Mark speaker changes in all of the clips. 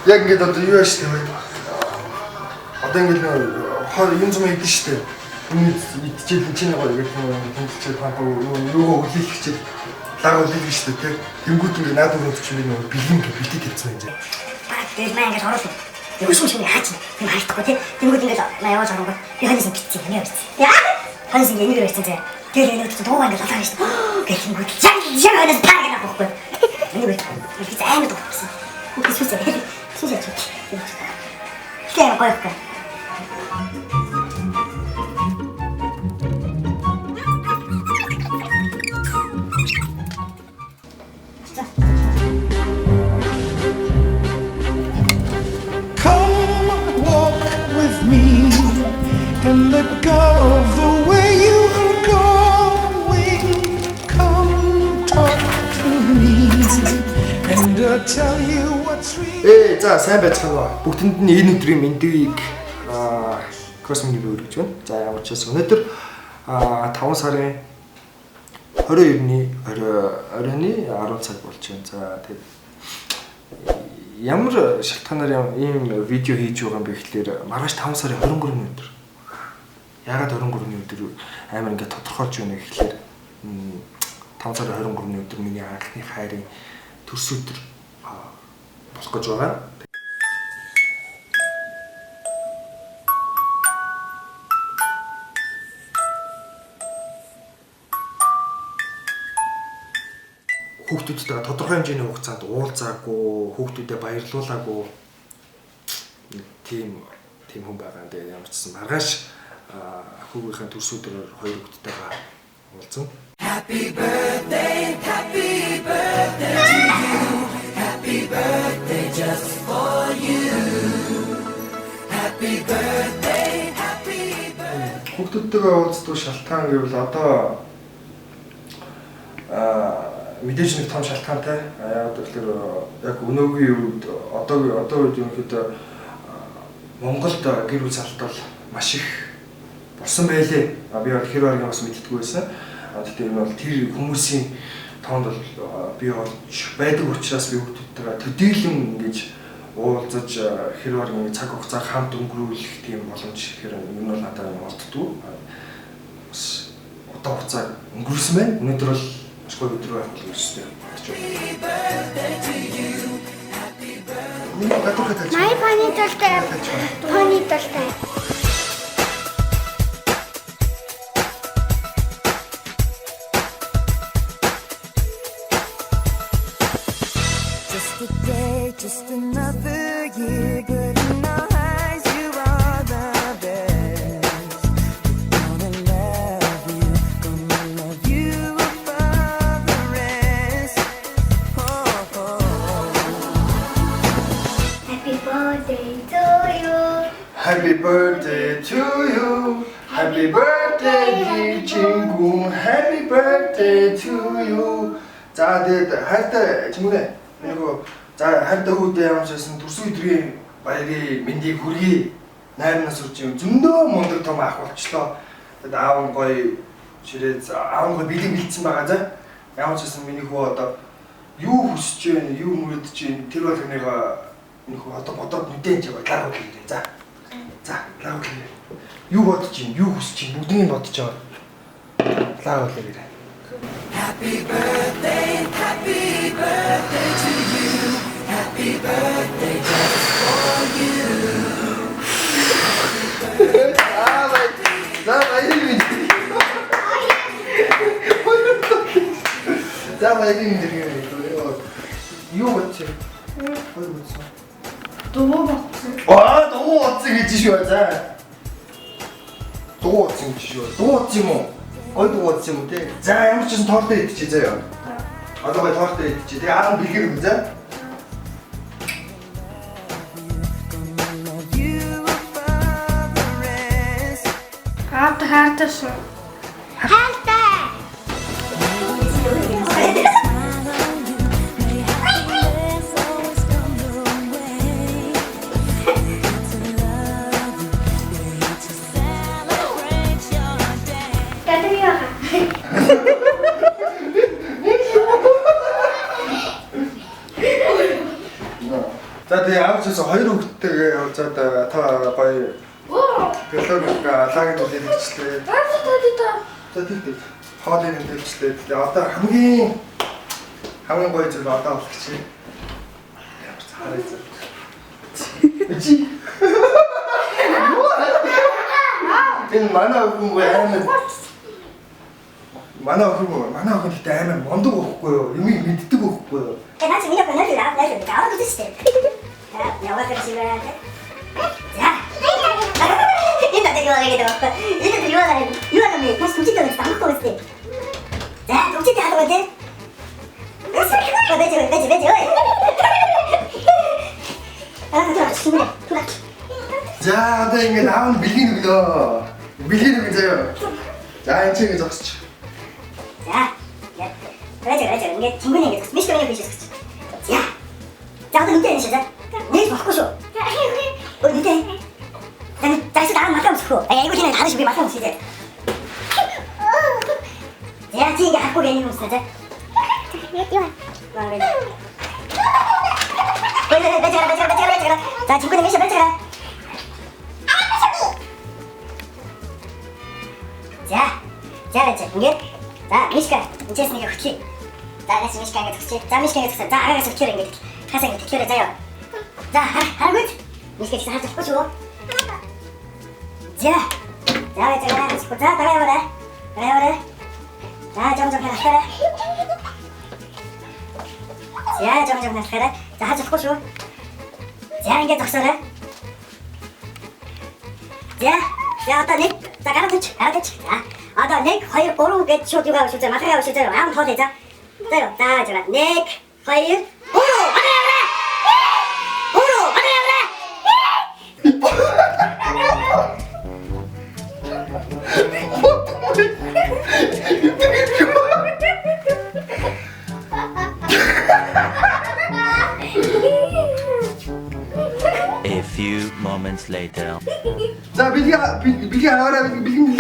Speaker 1: Яг ингээд одоо юу яаш тийм вэ? Одоо ингээд юм юм идэж штэ. Идчихэл чинь гоё гэх юм тэмцэл хаа юу өглөөлчихэл лаг өглөөлж штэ тийм. Тэнгүүд ингээд наад өрөөнд чинь нэг бэлэн бэлтээ тавьсан юм.
Speaker 2: Тэгээд маа ингээд оруулах. Юуш юм хаач. Тийм хаалтахгүй тийм. Тэнгүүд ингээд яваад оронгоо. Би ханаас битцээ юм яа битцээ. Яа. Ханаас ингээд энийг ярьсан тийм. Тэгээд энэ ч туугаа ингээд лалаа штэ. Гэх юм гээд яг ханаас таа гэдэг байхгүй. Энийг би амар дууссан. Үгүй сүсээ. Сүсээ ч. Кээ гоёх.
Speaker 3: And let go of the way you are going. Come talk to me, and I'll tell you what's real.
Speaker 1: За сайн байцгаана. Бүгдэнд нь энэ өдрийн мэндийг Кросминий би өргөж байна. За ямар ч байсан өнөөдөр 5 сарын 22-ны оройны 10 цаг болж байна. За тэгээд ямар шалтгаанаар ийм видео хийж байгаа юм бэ гэхлээр маргааш 5 сарын 23-ны өдөр. Ягаад 23-ны өдөр амар ингээд тодорхойлж байна гэхлээр 5 сарын 23-ны өдөр миний анхны хайрын төрс өдөр болох гэж байгаа. Хүүхдүүдтэйгээ тодорхой хэмжээний хугацаанд уулзаагүй, хүүхдүүдэд баярлуулаагүй тийм хүн байгаа. Тэгээд ямар ч гэсэн маргааш хүүгийнхээ төрс өдрөөр хоёр хүүхдтэйгээ уулзсан.
Speaker 3: Happy birthday to you. Happy birthday just for you. Happy birthday.
Speaker 1: Хүүхдүүдтэйгээ уулздаг шалтгаан гэвэл одоо мэдээж нэг том шалтгаантай. Яг тэгэхээр яг өнөөгийн үед одоо үед ерөнхийдөө Монголд гэр бүл салт бол маш их болсон байлээ. Би бол хэр баргийн бас мэддэггүй байсан. Гэхдээ энэ бол тэр хүмүүсийн тоонд бол би бол байдаг учраас би хүүхдүүдтэйгээ төдийлөн ингэж уулзаж хэр баргийн цаг хугацаа хамт өнгөрүүлэх тийм боломж ихээр энэ бол надад олддгүй. Бас одоо хугацаа өнгөрүүлсэн байна. Өнөөдөр бол маш гоё өдөр байх болох ёстой.
Speaker 4: My pony толтой.
Speaker 3: Just a day, just another year, good in our eyes, you are the best. Gonna love you above the rest.
Speaker 4: Happy birthday to you.
Speaker 1: Happy birthday to you. Happy birthday dear 친구. Happy birthday to you. За тэгээд хайртай 친구네. 그리고 за хайртай хүүдээ ямарчсан төрс өдрийн баярын мэндийг хүргэе. Найрнаас үрж юм зөндөө мундаг том ах болчлоо. Тэгээд аав нь гоё ширээ аав нь гоё бэлэн бэлдсэн байгаа за. Ямарчсан миний хүү одоо юу хүсэж байна, юу мөрөдөж байна тэр болгоныгоо энэ хүү одоо бодоод мэдэн ч байгаа гэх юм. За. За, лав гэлээ. Юу бодож байна, юу хүсэж байна бүгдийг бодож байгаа. Лав гэлээ.
Speaker 3: Happy birthday to you. Happy birthday just for you.
Speaker 1: За баярын мэндийг. Юу бодож байна? Хоёр бодсон.
Speaker 4: Дуу бодсон.
Speaker 1: Дуу бодсон гэж шүү за. Дуу бодсон гэж шүү. Дуу бодсон юм уу? Гой дуу бодсон юм те. За ямар ч юм тоортой идчихье заяа. Одоо гой тоортой идчихье. Тэгээ аав бэлгэр юм за.
Speaker 4: Аавд хайртай шүү. Хайртай.
Speaker 1: За тэгээ аав ямар ч байсан хоёр хүүхэдтэйгээ явж байгаа та гоё гэлэрга лагд үлдээчихлээ. За тийм. Хоолыг нэмчихлээ. Одоо хамгийн гоё зүйл одоо болчихъя. Ямар ч хараа зөв. Чи. Энэ манай хүн амар манай хүн гэдэг амар мондог байхгүй юу? Юм мэддэг байхгүй юу?
Speaker 2: Наач миний канал дээр аваад үзчихсэн. Яваад ирсэн. За. Энэ дэглээ гэдэг. Энэ юу аа මේ маш хүчтэй байсан амхгүй байсан. За, хүчтэй хаад байгаа. Бэж.
Speaker 1: За, одоо ингэ аав нь бэлгийн өглөө. Бэлгийн өглөө заяа. За, энэ чинь зогсч.
Speaker 2: За. Бэж. Ингээд чингүн ингэж мишг миний биш гэж. За. За, одоо үнтэй энэ шээ. Нэг болохгүй шүү. Үнтэй. 다시 나랑 맞다 없고. 이거 그냥 다른 집이 맞다 없지 이제. 야, 지금 이게 갖고 계는 거 있어 이제. 왜. 자, 친구들 미션 펼쳐라. 자, 펼쳐. 이게. 자, 미식가. 이제 있으니까 그렇게. 자, 다시 미식가 이게 특치. 자, 미식가 이게 특치. 자, 알아서 키우래 이게. 가서 이게 키우래자요. 자, 하나 굿. 미식가 진짜 하나 좀 자, 따라해보래. 자, 점점 해라. 자, 점점 해라. 자, 하자 호수. 자, 이게 적서래. 자, 어떤 닉, 자, 알아듣지. 자, 어떤 닉, 허일, 오로, 개초, 두가, 실제로, 마카가, 실제로, 아무 더 되자. 자요, 자, 저라, 닉, 허일, 오로,
Speaker 5: A few moments later.
Speaker 1: 자, 빌기 하라. 빌기.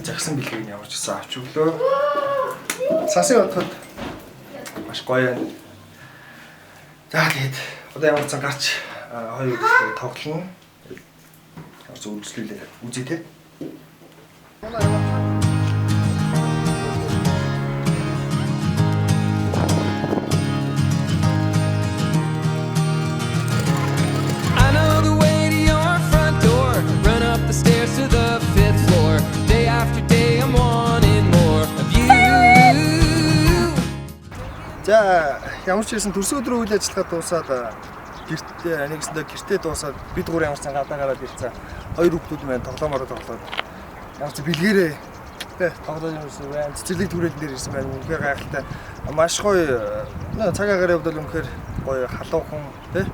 Speaker 1: Жагсан бэлгийг ямар ч гэсэн авч өглөө. Сасын отод маш гоё байна. За тэгээд одоо ямар ч гарч хоёр үетэй тоглоно. Ямар ч үйлчлүүлээ үзье те. За, ямар ч хэлсэн төрсөн өдрөө үйл ажиллагаа дуусаад гэртээ нэгсэндээ гэртээ дуусаад бид гурав ямар ч гадаа гараад ирсэн. Хоёр хүүхдүүд маань тоглоомороо тоглоод ямар ч бэлгээрээ тоглоод ирсэн байна. Цэцэрлэг түрээлэн дээр ирсэн байна. Үнэхээр гайхалтай. Маш гоё цаг агаарын хувьд бол үнэхээр гоё халуухан тий.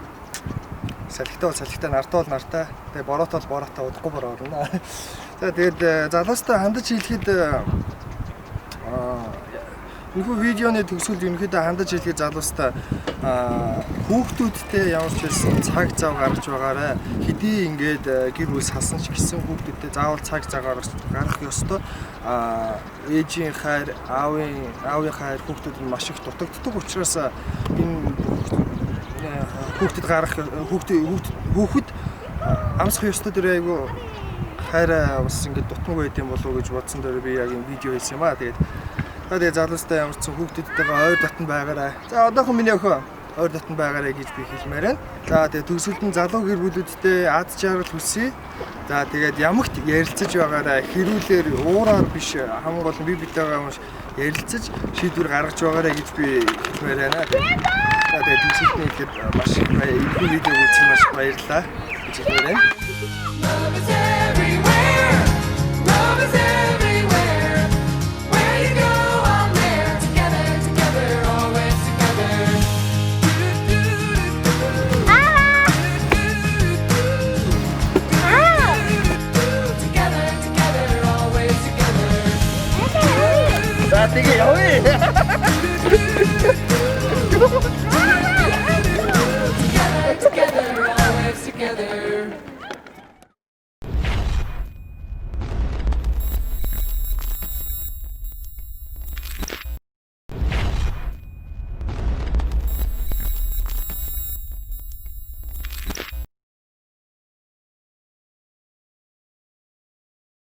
Speaker 1: Салхитай нартай. Тэгээ бороотой удахгүй бороо орно. За тэгээд залуустай хандаж хэлэхэд Нөхөө видеоны төгсгөлд ерөнхийдөө хандаж хэлэхэд залуустай хүүхдүүдтэй ямар ч хэлсэн цаг зав гаргаж байгаарай. Хэдий ингээд гэр бүл салсан ч гэсэн хүүхдүүдтэй заавал цаг зав гаргах ёстой. Ээжийн хайр, аавын хайр хүүхдүүд нь маш их дутагддаг учраас энэ хүүхэд амсах ёстой дээр айгүй хайраа бас ингээд дутмаг байд юм болов уу гэж бодсон дээр би яг энэ видео хийсэн юм аа. Тэгээд залуустай ямар ч хүүхдүүдтэйгээ ойр дотн байгаарай. За одоохон миний охин ойр дотн байгаарай гэж би хэлмээр байна. За тэгээд төгсгөлд нь залуу гэр бүлүүдтэй аз жаргал хүсье. За тэгээд ямагт ярилцаж байгаарай. Хэрүүлэр уураар биш хамгийн гол нь би битэйгээ маш ярилцаж шийдвэр гаргаж байгаарай гэж би хэлмээр байна. За тэгээд төгсгөлд нь ихэд маш их видео үзсэн маш баярлалаа гэж хэлмээр байна. 되게 야해.